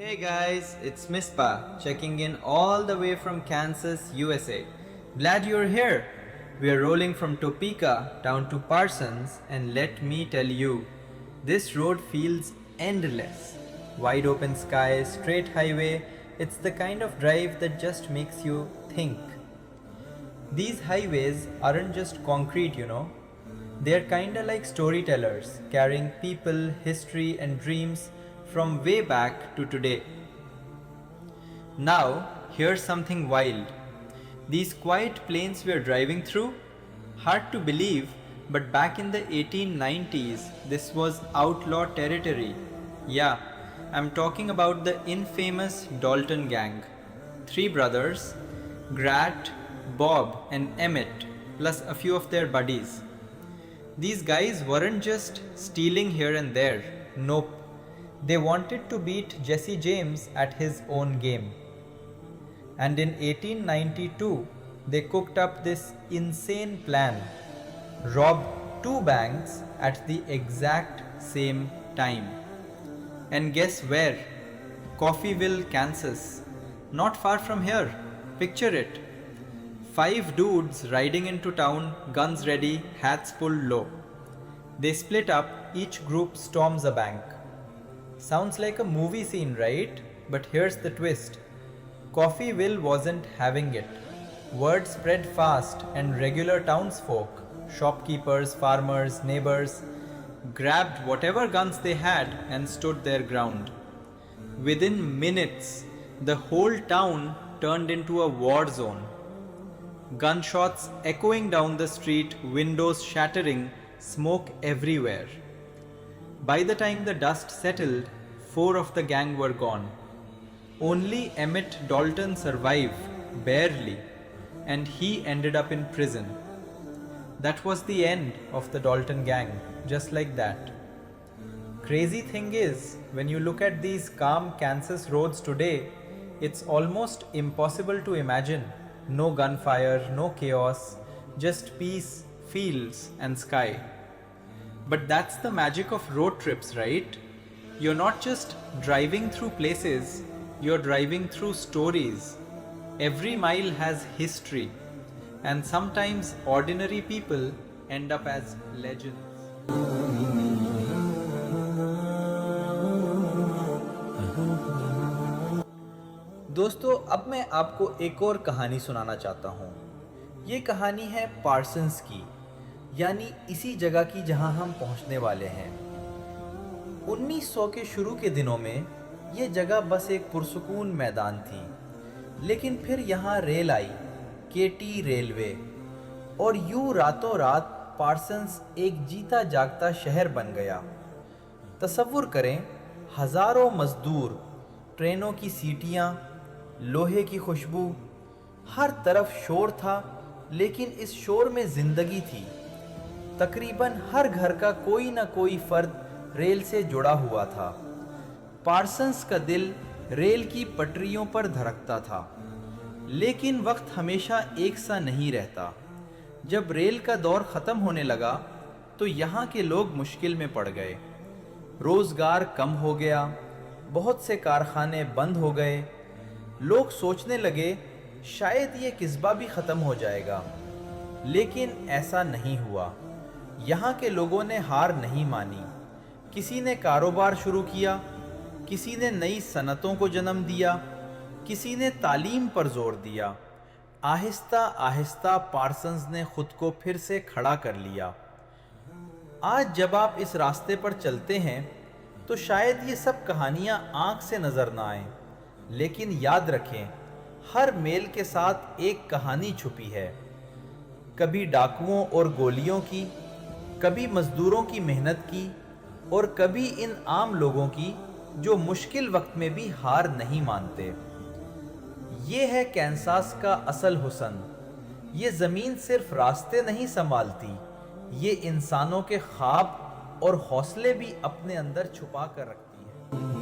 Hey guys, it's Mispa checking in all the way from Kansas, USA. Glad you're here. We are rolling from Topeka down to Parsons, and let me tell you, this road feels endless. Wide open sky, straight highway, it's the kind of drive that just makes you think. These highways aren't just concrete, They're kinda like storytellers, carrying people, history, and dreams from way back to today. Now, here's something wild. These quiet plains we're driving through, hard to believe, but back in the 1890s, this was outlaw territory. Yeah, I'm talking about the infamous Dalton Gang. Three brothers, Grat, Bob, and Emmett, plus a few of their buddies. These guys weren't just stealing here and there. Nope. They wanted to beat Jesse James at his own game. And in 1892, they cooked up this insane plan: rob two banks at the exact same time. And guess where? Coffeeville, Kansas. Not far from here. Picture it. Five dudes riding into town, guns ready, hats pulled low. They split up, each group storms a bank. Sounds like a movie scene, right? But here's the twist. Coffeeville wasn't having it. Word spread fast, and regular townsfolk, shopkeepers, farmers, neighbors, grabbed whatever guns they had and stood their ground. Within minutes, the whole town turned into a war zone. Gunshots echoing down the street, windows shattering, smoke everywhere. By the time the dust settled, four of the gang were gone. Only Emmett Dalton survived, barely, and he ended up in prison. That was the end of the Dalton gang, just like that. Crazy thing is, when you look at these calm Kansas roads today, it's almost impossible to imagine. No gunfire, no chaos, just peace, fields, and sky. But that's the magic of road trips, right? You're not just driving through places, you're driving through stories. Every mile has history, and sometimes ordinary people end up as legends. दोस्तों, अब मैं आपको एक और कहानी सुनाना चाहता हूँ। ये कहानी है पार्सन्स की, यानी इसी जगह की जहाँ हम पहुँचने वाले हैं। 1900 के शुरू के दिनों में ये जगह बस एक पुरसुकून मैदान थी, लेकिन फिर यहाँ रेल आई, केटी रेलवे, और यूँ रातों रात पार्सन्स एक जीता जागता शहर बन गया। तसव्वुर करें, हज़ारों मज़दूर, ट्रेनों की सीटियाँ, लोहे की खुशबू, हर तरफ शोर था, लेकिन इस शोर में ज़िंदगी थी। तकरीबन हर घर का कोई ना कोई फ़र्द रेल से जुड़ा हुआ था। पार्सन्स का दिल रेल की पटरियों पर धड़कता था। लेकिन वक्त हमेशा एक सा नहीं रहता। जब रेल का दौर ख़त्म होने लगा तो यहाँ के लोग मुश्किल में पड़ गए। रोज़गार कम हो गया, बहुत से कारखाने बंद हो गए। लोग सोचने लगे शायद ये किस्बा भी ख़त्म हो जाएगा, लेकिन ऐसा नहीं हुआ। यहाँ के लोगों ने हार नहीं मानी। किसी ने कारोबार शुरू किया, किसी ने नई सनतों को जन्म दिया, किसी ने तालीम पर जोर दिया। आहिस्ता आहिस्ता पार्सन्स ने खुद को फिर से खड़ा कर लिया। आज जब आप इस रास्ते पर चलते हैं तो शायद ये सब कहानियाँ आँख से नज़र ना आएं, लेकिन याद रखें, हर मेल के साथ एक कहानी छुपी है। कभी डाकुओं और गोलियों की, कभी मज़दूरों की मेहनत की, और कभी इन आम लोगों की जो मुश्किल वक्त में भी हार नहीं मानते। ये है कैंसास का असल हुस्न। ये ज़मीन सिर्फ रास्ते नहीं संभालती, ये इंसानों के ख्वाब और हौसले भी अपने अंदर छुपा कर रखती है।